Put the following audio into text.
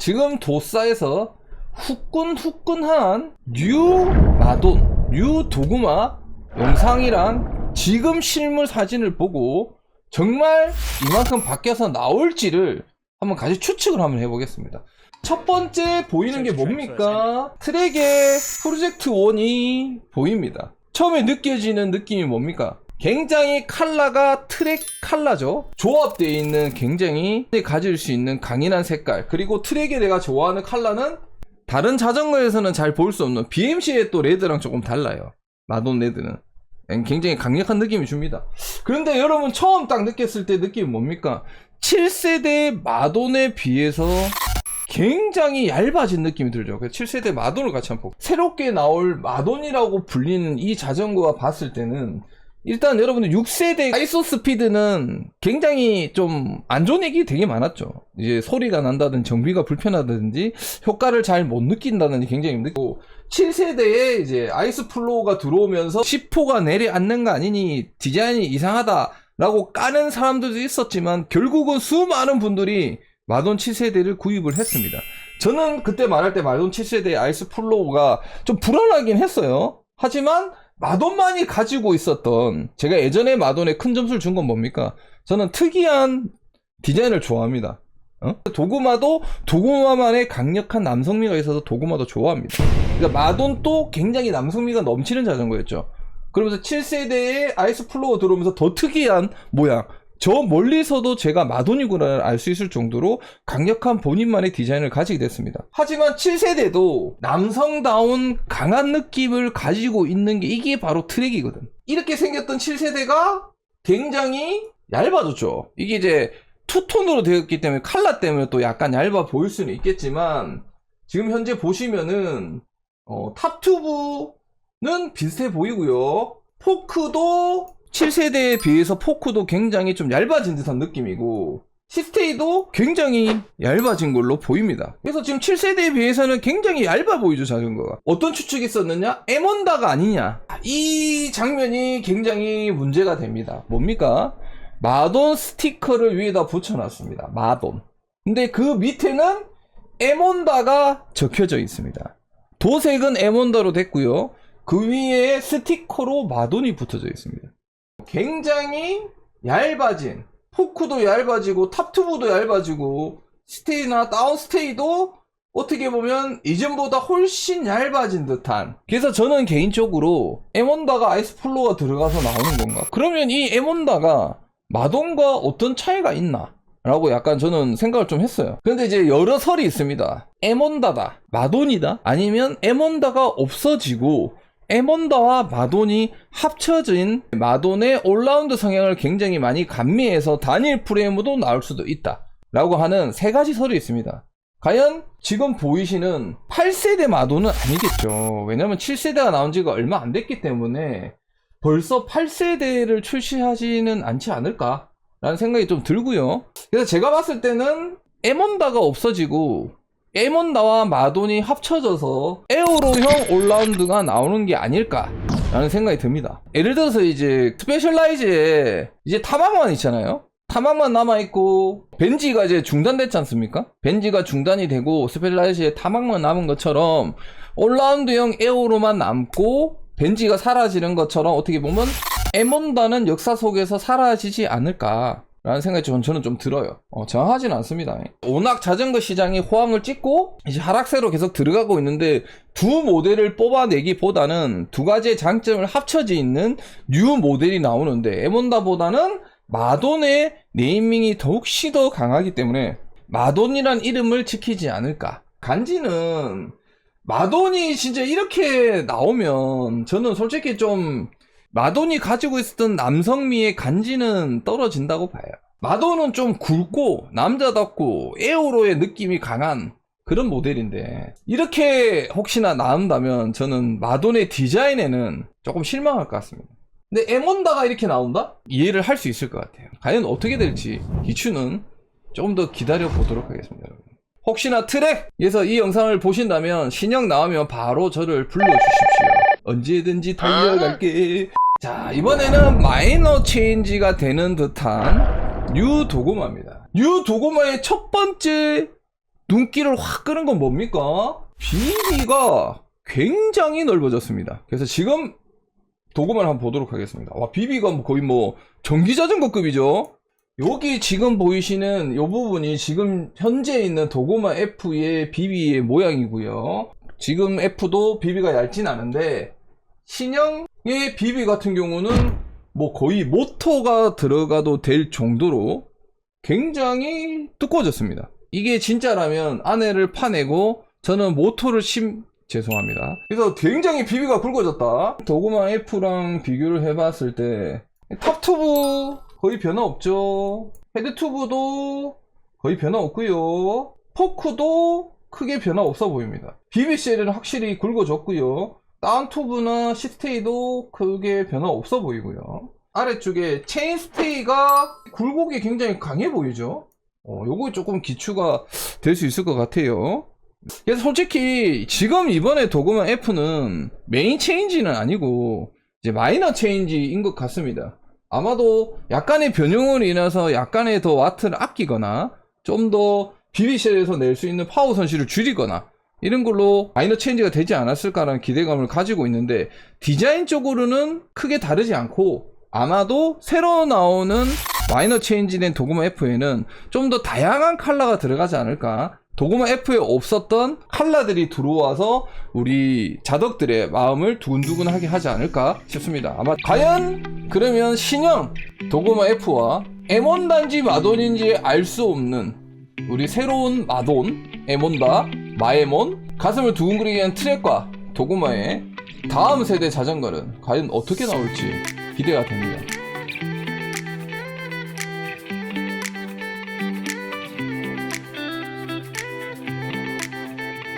지금 도사에서 후끈후끈한 뉴 마돈, 뉴 도구마 영상이랑 지금 실물 사진을 보고 정말 이만큼 바뀌어서 나올지를 한번 같이 추측을 한번 해보겠습니다. 첫 번째 보이는 게 뭡니까? 트랙의 프로젝트 1이 보입니다. 처음에 느껴지는 느낌이 뭡니까? 굉장히 컬러가 트랙 컬러죠. 조합되어 있는 굉장히 가질 수 있는 강인한 색깔, 그리고 트랙에 내가 좋아하는 컬러는 다른 자전거에서는 잘 볼 수 없는 BMC의 또 레드랑 조금 달라요. 마돈 레드는 굉장히 강력한 느낌이 줍니다. 그런데 여러분 처음 딱 느꼈을 때 느낌이 뭡니까? 7세대 마돈에 비해서 굉장히 얇아진 느낌이 들죠. 7세대 마돈을 같이 한번 볼게요. 새롭게 나올 마돈이라고 불리는 이 자전거와 봤을 때는 일단 여러분들 6세대 아이소스피드는 굉장히 좀 안 좋은 얘기 되게 많았죠. 이제 소리가 난다든지 정비가 불편하다든지 효과를 잘 못 느낀다든지 굉장히 느끼고, 7세대에 이제 아이스플로우가 들어오면서 10호가 내려앉는 거 아니니 디자인이 이상하다라고 까는 사람들도 있었지만 결국은 수많은 분들이 마돈 7세대를 구입을 했습니다. 저는 그때 말할 때 마돈 7세대의 아이스플로우가 좀 불안하긴 했어요. 하지만 마돈만이 가지고 있었던, 제가 예전에 마돈에 큰 점수를 준 건 뭡니까? 저는 특이한 디자인을 좋아합니다. 도구마도 도구마만의 강력한 남성미가 있어서 도구마도 좋아합니다. 그러니까 마돈도 굉장히 남성미가 넘치는 자전거였죠. 그러면서 7세대의 아이스플로우 들어오면서 더 특이한 모양, 저 멀리서도 제가 마돈이구나를 알 수 있을 정도로 강력한 본인만의 디자인을 가지게 됐습니다. 하지만 7세대도 남성다운 강한 느낌을 가지고 있는 게 이게 바로 트랙이거든. 이렇게 생겼던 7세대가 굉장히 얇아졌죠. 이게 이제 투톤으로 되었기 때문에 컬러 때문에 또 약간 얇아 보일 수는 있겠지만, 지금 현재 보시면은 탑튜브는 비슷해 보이고요. 포크도 7세대에 비해서 포크도 굉장히 좀 얇아진 듯한 느낌이고, 시스테이도 굉장히 얇아진 걸로 보입니다. 그래서 지금 7세대에 비해서는 굉장히 얇아 보이죠, 자전거가. 어떤 추측이 있었느냐? 에몬다가 아니냐? 이 장면이 굉장히 문제가 됩니다. 뭡니까? 마돈 스티커를 위에다 붙여놨습니다. 마돈. 근데 그 밑에는 에몬다가 적혀져 있습니다. 도색은 에몬다로 됐고요. 그 위에 스티커로 마돈이 붙어져 있습니다. 굉장히 얇아진, 포크도 얇아지고 탑튜브도 얇아지고 스테이나 다운스테이도 어떻게 보면 이전보다 훨씬 얇아진 듯한. 그래서 저는 개인적으로 에몬다가 아이스플로우가 들어가서 나오는 건가? 그러면 이 에몬다가 마돈과 어떤 차이가 있나? 라고 약간 저는 생각을 좀 했어요. 근데 이제 여러 설이 있습니다. 에몬다다, 마돈이다, 아니면 에몬다가 없어지고 에몬다와 마돈이 합쳐진 마돈의 올라운드 성향을 굉장히 많이 감미해서 단일 프레임으로 나올 수도 있다 라고 하는 세 가지 설이 있습니다. 과연 지금 보이시는 8세대 마돈은 아니겠죠. 왜냐면 7세대가 나온 지가 얼마 안 됐기 때문에 벌써 8세대를 출시하지는 않지 않을까 라는 생각이 좀 들고요. 그래서 제가 봤을 때는 에몬다가 없어지고 에몬다와 마돈이 합쳐져서 에어로형 올라운드가 나오는 게 아닐까 라는 생각이 듭니다. 예를 들어서 이제 스페셜라이즈에 이제 타막만 있잖아요. 타막만 남아있고 벤지가 이제 중단됐지 않습니까? 벤지가 중단이 되고 스페셜라이즈에 타막만 남은 것처럼 올라운드형 에어로만 남고 벤지가 사라지는 것처럼 어떻게 보면 에몬다는 역사 속에서 사라지지 않을까 라는 생각이 저는 좀 들어요. 정확하지는 않습니다. 워낙 자전거 시장이 호황을 찍고 이제 하락세로 계속 들어가고 있는데, 두 모델을 뽑아내기보다는 두 가지의 장점을 합쳐져 있는 뉴 모델이 나오는데, 에몬다보다는 마돈의 네이밍이 더욱시 더 강하기 때문에 마돈이란 이름을 지키지 않을까. 간지는 마돈이 진짜 이렇게 나오면 저는 솔직히 좀 마돈이 가지고 있었던 남성미의 간지는 떨어진다고 봐요. 마돈은 좀 굵고 남자답고 에어로의 느낌이 강한 그런 모델인데, 이렇게 혹시나 나온다면 저는 마돈의 디자인에는 조금 실망할 것 같습니다. 근데 에몬다가 이렇게 나온다? 이해를 할 수 있을 것 같아요. 과연 어떻게 될지 기추는 조금 더 기다려 보도록 하겠습니다, 여러분. 혹시나 트랙에서 이 영상을 보신다면 신형 나오면 바로 저를 불러주십시오. 언제든지 달려갈게. 자, 이번에는 마이너 체인지가 되는 듯한 뉴 도구마입니다. 뉴 도구마의 첫 번째 눈길을 확 끄는 건 뭡니까? 비비가 굉장히 넓어졌습니다. 그래서 지금 도구만 한번 보도록 하겠습니다. 와, 비비가 거의 뭐 전기자전거급이죠. 여기 지금 보이시는 이 부분이 지금 현재 있는 도그마 F의 비비의 모양이고요. 지금 F도 비비가 얇진 않은데 신형의 비비 같은 경우는 뭐 거의 모터가 들어가도 될 정도로 굉장히 두꺼워졌습니다. 이게 진짜라면 안에를 파내고 저는 모터를 죄송합니다. 그래서 굉장히 비비가 굵어졌다. 도그마 F랑 비교를 해봤을 때 탑 튜브 거의 변화 없죠. 헤드 튜브도 거의 변화 없고요. 포크도 크게 변화 없어 보입니다. BBCL은 확실히 굵어졌고요. 다운 튜브나 시스테이도 크게 변화 없어 보이고요. 아래쪽에 체인 스테이가 굴곡이 굉장히 강해 보이죠. 요거 조금 기추가 될 수 있을 것 같아요. 그래서 솔직히 지금 이번에 도그마 F는 메인 체인지는 아니고 이제 마이너 체인지인 것 같습니다. 아마도 약간의 변형으로 인해서 약간의 더 와트를 아끼거나 좀 더 BBCL에서 낼 수 있는 파워 손실을 줄이거나 이런 걸로 마이너 체인지가 되지 않았을까라는 기대감을 가지고 있는데 디자인적으로는 크게 다르지 않고 아마도 새로 나오는 마이너 체인지된 도그마 F에는 좀 더 다양한 컬러가 들어가지 않을까. 도그마 F에 없었던 컬러들이 들어와서 우리 자덕들의 마음을 두근두근하게 하지 않을까 싶습니다. 아마 과연 그러면 신형 도그마 F와 M1 단지 마돈인지 알 수 없는 우리 새로운 마돈 M1다 마에몬 가슴을 두근거리게 한 트랙과 도그마의 다음 세대 자전거는 과연 어떻게 나올지 기대가 됩니다.